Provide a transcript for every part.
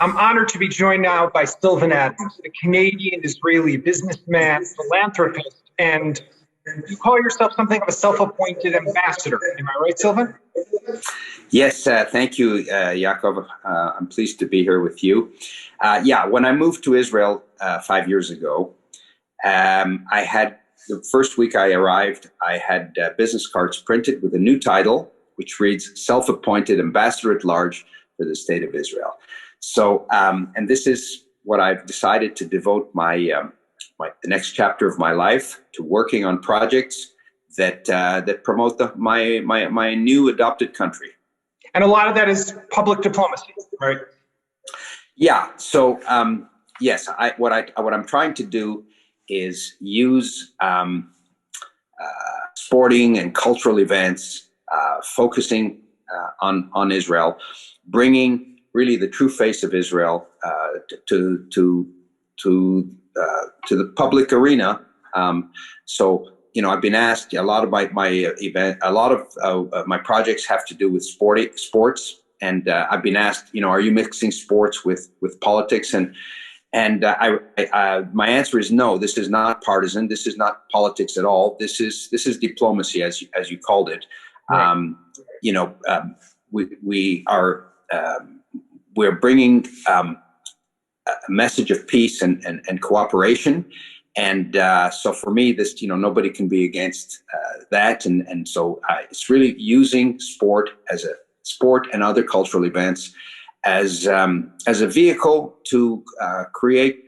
I'm honored to be joined now by Sylvan Adams, a Canadian-Israeli businessman, philanthropist, and you call yourself something of a self-appointed ambassador. Am I right, Sylvan? Yes, thank you, Yaakov. I'm pleased to be here with you. When I moved to Israel 5 years ago, I had the first week I arrived, I had business cards printed with a new title, which reads Self-Appointed Ambassador at Large for the State of Israel. So, and this is what I've decided to devote the next chapter of my life to, working on projects that promote my new adopted country. And a lot of that is public diplomacy, right? Yeah. So yes, what I'm trying to do is use sporting and cultural events, focusing on Israel, bringing really the true face of Israel to the public arena. So, you know, I've been asked, a lot of my projects have to do with sports, and I've been asked, you know, are you mixing sports with politics? And my answer is no. This is not partisan. This is not politics at all. This is diplomacy, as you called it. Right. We're bringing a message of peace and cooperation. And so for me, this, you know, nobody can be against that. And so it's really using sport and other cultural events as a vehicle to create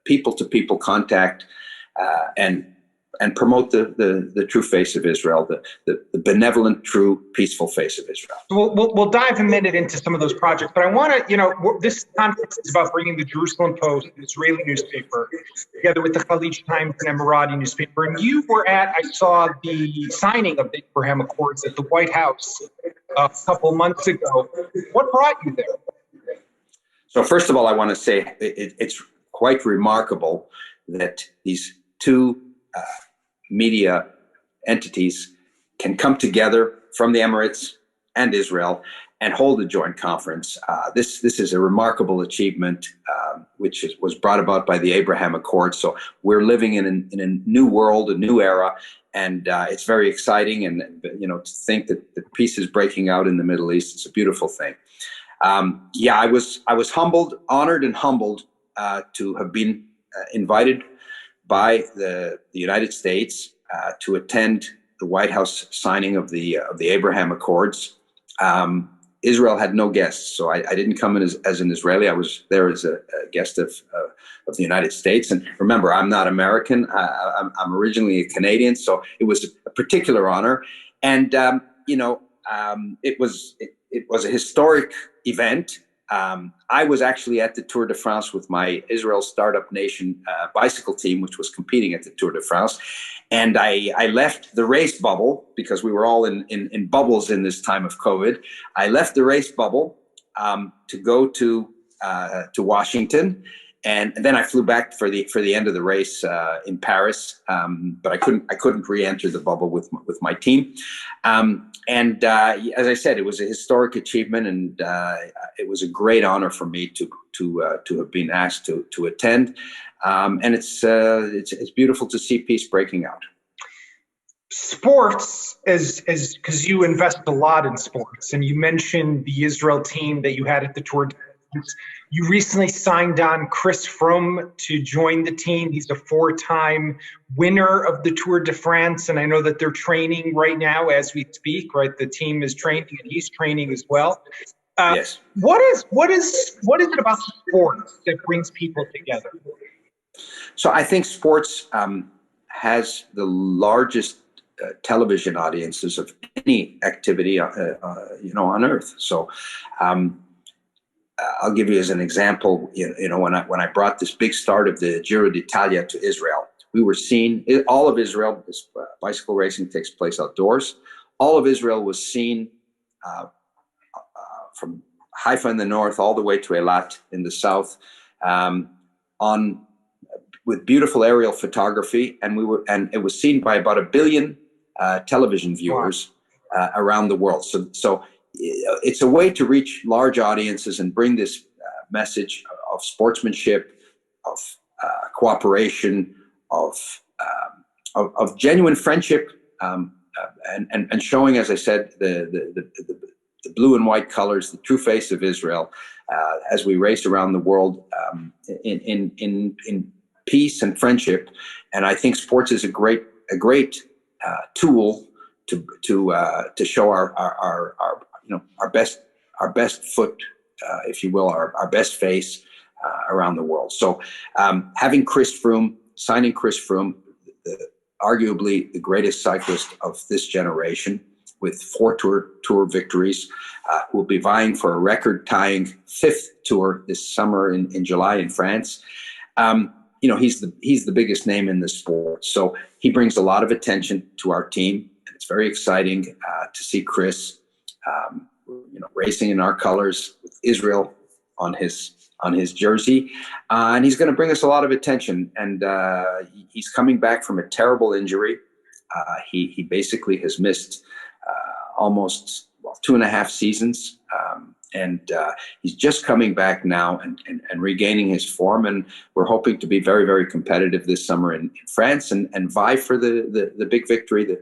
people-to-people contact and promote the true face of Israel, the benevolent, true, peaceful face of Israel. We'll dive a minute into some of those projects, but I want to, you know, this conference is about bringing the Jerusalem Post, an Israeli newspaper, together with the Khaleej Times, an Emirati newspaper. And you were I saw the signing of the Abraham Accords at the White House a couple months ago. What brought you there? So first of all, I want to say it's quite remarkable that these two media entities can come together from the Emirates and Israel and hold a joint conference. This is a remarkable achievement, which was brought about by the Abraham Accords. So we're living in a new world, a new era, and it's very exciting. And you know, to think that the peace is breaking out in the Middle East, it's a beautiful thing. I was humbled, honored, and humbled to have been invited by the United States to attend the White House signing of the Abraham Accords. Israel had no guests, so I didn't come in as an Israeli. I was there as a guest of the United States. And remember, I'm not American. I'm originally a Canadian, so it was a particular honor. And it was a historic event. I was actually at the Tour de France with my Israel Startup Nation bicycle team, which was competing at the Tour de France. And I left the race bubble because we were all in bubbles in this time of COVID. I left the race bubble to go to Washington. And then I flew back for the end of the race in Paris, but I couldn't re-enter the bubble with my team. As I said, it was a historic achievement, and it was a great honor for me to have been asked to attend. And it's beautiful to see peace breaking out. Sports, because you invest a lot in sports, and you mentioned the Israel team that you had at the Tour de France. You recently signed on Chris Froome to join the team. He's a 4-time winner of the Tour de France, and I know that they're training right now as we speak. Right, the team is training, and he's training as well. Yes. What is it about sports that brings people together? So I think sports has the largest television audiences of any activity, on Earth. So. I'll give you as an example, when I brought this big start of the Giro d'Italia to Israel, we were seen, all of Israel, this bicycle racing takes place outdoors. All of Israel was seen from Haifa in the north all the way to Eilat in the south, with beautiful aerial photography, and it was seen by about 1 billion television viewers around the world. So it's a way to reach large audiences and bring this message of sportsmanship, of cooperation, of genuine friendship, and showing, as I said, the blue and white colors, the true face of Israel, as we race around the world in peace and friendship. And I think sports is a great tool to show our best foot, if you will, our best face around the world. So having Chris Froome, signing Chris Froome, arguably the greatest cyclist of this generation, with 4 tour victories, who will be vying for a record-tying 5th tour this summer in July in France. He's the biggest name in the sport, so he brings a lot of attention to our team. And it's very exciting to see Chris, racing in our colors with Israel on his jersey, and he's going to bring us a lot of attention. And he's coming back from a terrible injury. He basically has missed almost 2.5 seasons, and he's just coming back now and regaining his form. And we're hoping to be very, very competitive this summer in France and vie for the big victory, the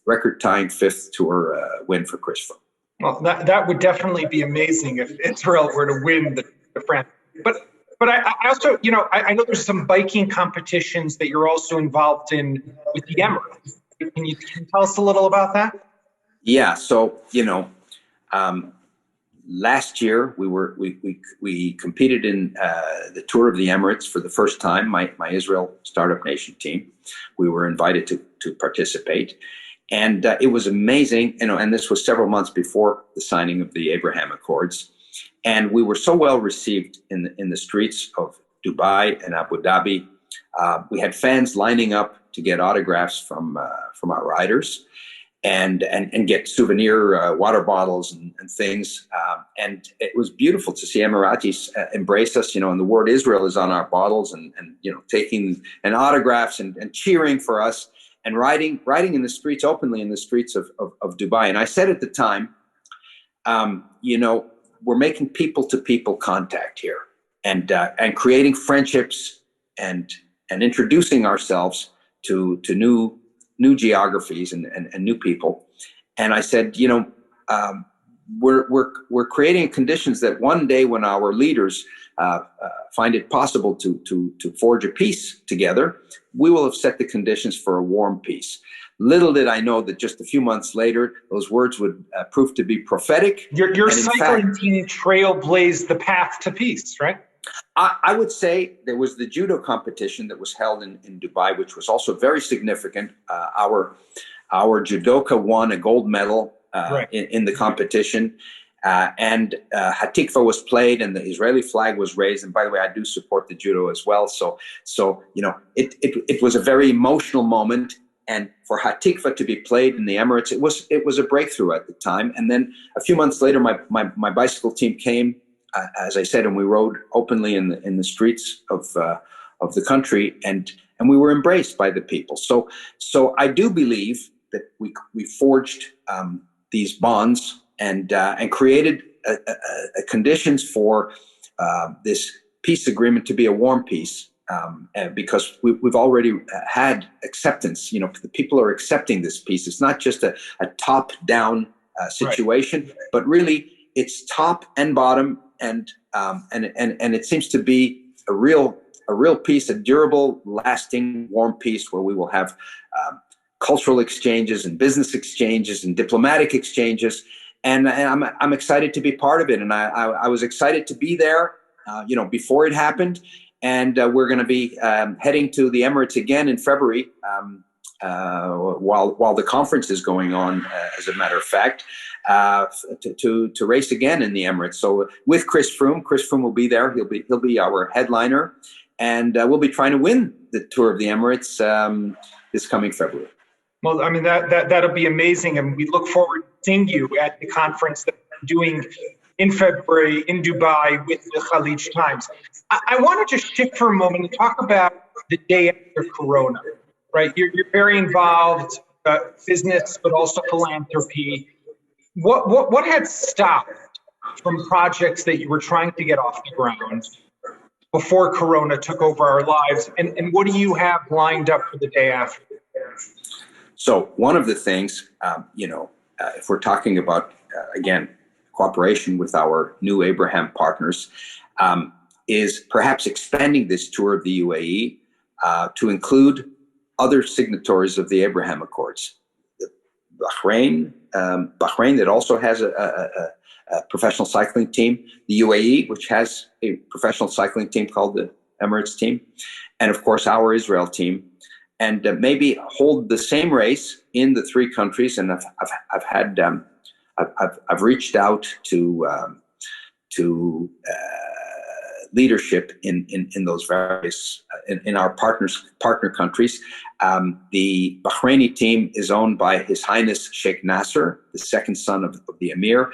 record-tying 5th tour win for Chris Froome. Well, that would definitely be amazing if Israel were to win the France. But I also, I know there's some biking competitions that you're also involved in with the Emirates. Can you tell us a little about that? Yeah. So, last year we competed in the Tour of the Emirates for the first time. My Israel Startup Nation team, we were invited to participate, and it was amazing. And this was several months before the signing of the Abraham Accords, and we were so well received in the streets of Dubai and Abu Dhabi. We had fans lining up to get autographs from our riders, and get souvenir water bottles and things. And it was beautiful to see Emiratis embrace us, and the word Israel is on our bottles, and taking autographs and cheering for us, and riding in the streets, openly in the streets of Dubai. And I said at the time, we're making people-to-people contact here, and creating friendships and introducing ourselves to new geographies and new people. And I said, we're creating conditions that one day, when our leaders find it possible to forge a peace together, we will have set the conditions for a warm peace. Little did I know that just a few months later, those words would prove to be prophetic. Your cycling team trailblazed the path to peace, right? I would say there was the Judo competition that was held in Dubai, which was also very significant. Our judoka won a gold medal in the competition, and Hatikva was played, and the Israeli flag was raised. And by the way, I do support the Judo as well. So it was a very emotional moment. And for Hatikva to be played in the Emirates, it was a breakthrough at the time. And then a few months later, my bicycle team came, as I said, and we rode openly in the streets of the country, and we were embraced by the people. So I do believe that we forged these bonds and created conditions for this peace agreement to be a warm peace. Because we've already had acceptance. The people are accepting this peace. It's not just a top-down situation, but really it's top and bottom, and it seems to be a real peace, a durable, lasting, warm peace, where we will have cultural exchanges and business exchanges and diplomatic exchanges, and I'm excited to be part of it. And I was excited to be there, before it happened. And we're going to be heading to the Emirates again in February, while the conference is going on, as a matter of fact, to race again in the Emirates. So with Chris Froome will be there. He'll be our headliner, and we'll be trying to win the Tour of the Emirates this coming February. Well, I mean, that'll be amazing, and we look forward to seeing you at the conference that we're doing in February in Dubai with the Khaleej Times. I want to just shift for a moment and talk about the day after Corona, right? You're very involved, business, but also philanthropy. What had stopped from projects that you were trying to get off the ground before Corona took over our lives? And what do you have lined up for the day after? So one of the things, if we're talking about, again, cooperation with our new Abraham partners, is perhaps expanding this tour of the UAE to include other signatories of the Abraham Accords. Bahrain that also has a professional cycling team, the UAE, which has a professional cycling team called the Emirates team, and of course our Israel team, and maybe hold the same race in the three countries. And I've reached out to leadership in those various in our partner countries. The Bahraini team is owned by His Highness Sheikh Nasser, the second son of the Emir,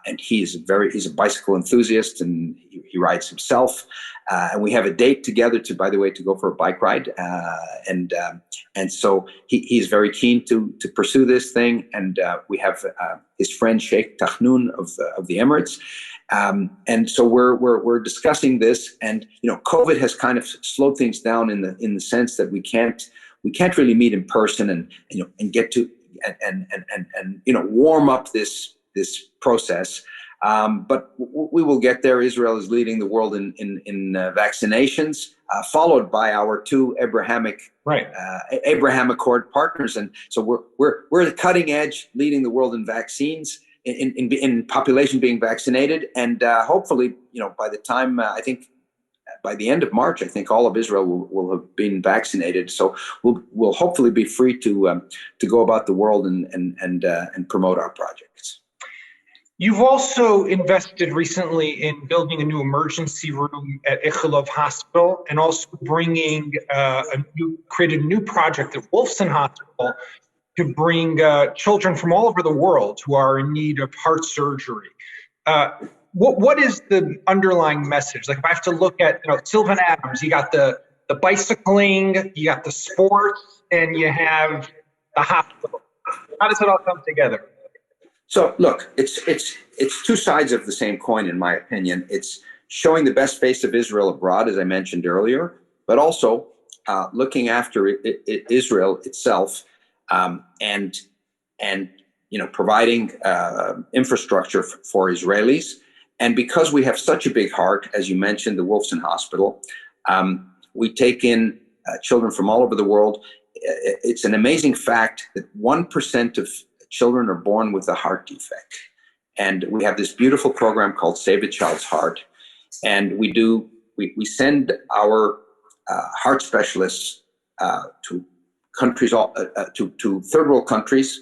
and he's a bicycle enthusiast, and he rides himself. And we have a date together by the way, to go for a bike ride, and so he's very keen to pursue this thing. And we have his friend Sheikh Tahnoun of the Emirates. And so we're discussing this, and COVID has kind of slowed things down in the sense that we can't really meet in person and get to and warm up this process. But we will get there. Israel is leading the world in vaccinations, followed by our two Abraham Accord partners, and so we're the cutting edge, leading the world in vaccines. In population being vaccinated, and hopefully, by the time I think by the end of March, I think all of Israel will have been vaccinated. So we'll hopefully be free to go about the world and promote our projects. You've also invested recently in building a new emergency room at Ichilov Hospital, and also created a new project at Wolfson Hospital to bring children from all over the world who are in need of heart surgery. What is the underlying message? Like, if I have to look at Sylvan Adams, you got the bicycling, you got the sports, and you have the hospital. How does it all come together? So look, it's two sides of the same coin, in my opinion. It's showing the best face of Israel abroad, as I mentioned earlier, but also looking after Israel itself. And providing infrastructure for Israelis. And because we have such a big heart, as you mentioned, the Wolfson Hospital, we take in children from all over the world. It's an amazing fact that 1% of children are born with a heart defect. And we have this beautiful program called Save a Child's Heart. And we send our heart specialists to countries, to third world countries,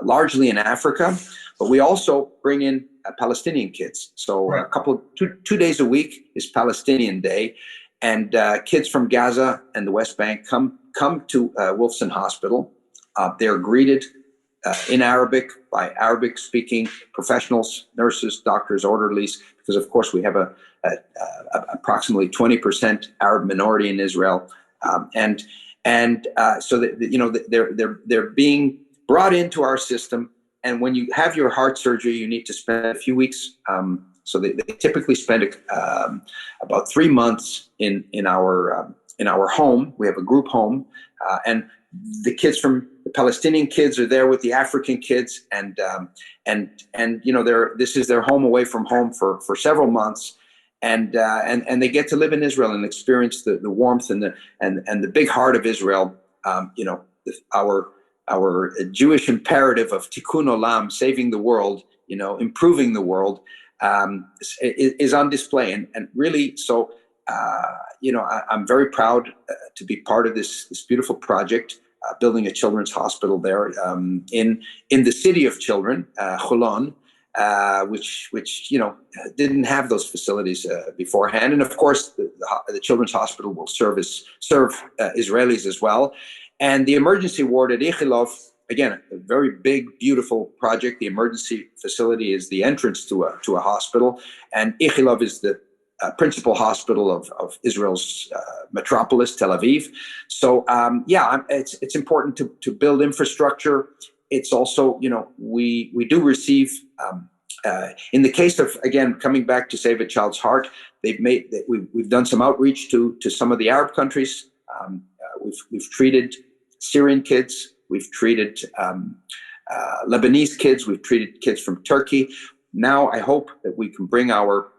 largely in Africa, but we also bring in Palestinian kids. So right. Two days a week is Palestinian Day, and kids from Gaza and the West Bank come to Wolfson Hospital. They're greeted in Arabic by Arabic-speaking professionals, nurses, doctors, orderlies, because of course we have approximately 20% Arab minority in Israel, so that they're being brought into our system. And when you have your heart surgery, you need to spend a few weeks. So they typically spend about 3 months in our home. We have a group home, and the kids from the Palestinian kids are there with the African kids, and this is their home away from home for several months. And they get to live in Israel and experience the warmth and the big heart of Israel. Our Jewish imperative of tikkun olam, saving the world, improving the world, is on display. And really, so I'm very proud to be part of this beautiful project, building a children's hospital there in the city of children, Holon. Which didn't have those facilities beforehand, and of course the children's hospital will serve Israelis as well. And the emergency ward at Ichilov, again, a very big, beautiful project. The emergency facility is the entrance to a hospital, and Ichilov is the principal hospital of Israel's metropolis, Tel Aviv. So it's important to build infrastructure. It's also, we do receive In the case of, again, coming back to Save a Child's Heart, we've done some outreach to some of the Arab countries. We've treated Syrian kids. We've treated Lebanese kids. We've treated kids from Turkey. Now I hope that we can bring our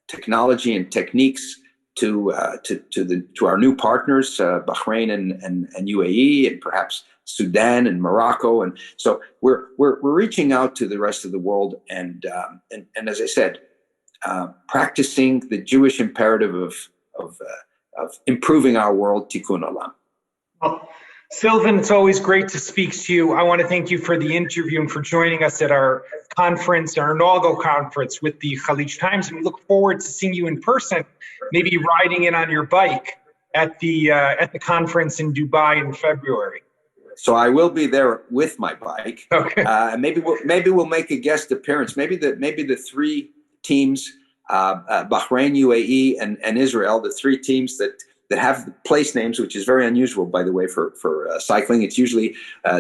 technology and techniques to our new partners, Bahrain and UAE, and perhaps Sudan and Morocco. And so we're reaching out to the rest of the world, and as I said, practicing the Jewish imperative of improving our world, tikkun olam. Well, Sylvan, it's always great to speak to you. I want to thank you for the interview and for joining us at our conference, our inaugural conference with the Khaleej Times. And we look forward to seeing you in person, maybe riding in on your bike at the conference in Dubai in February. So I will be there with my bike. Okay. Maybe we'll make a guest appearance. Maybe the three teams, Bahrain, UAE, and Israel, the three teams that have place names, which is very unusual, by the way, for cycling. It's usually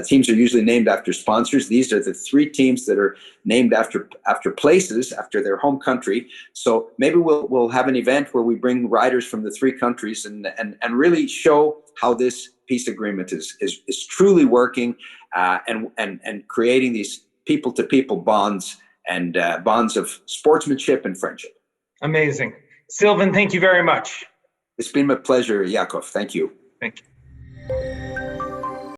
teams are usually named after sponsors. These are the three teams that are named after places, after their home country. So maybe we'll have an event where we bring riders from the three countries and really show how this peace agreement is truly working and creating these people-to-people bonds and bonds of sportsmanship and friendship. Amazing. Sylvan, thank you very much. It's been my pleasure, Yaakov. Thank you. Thank you.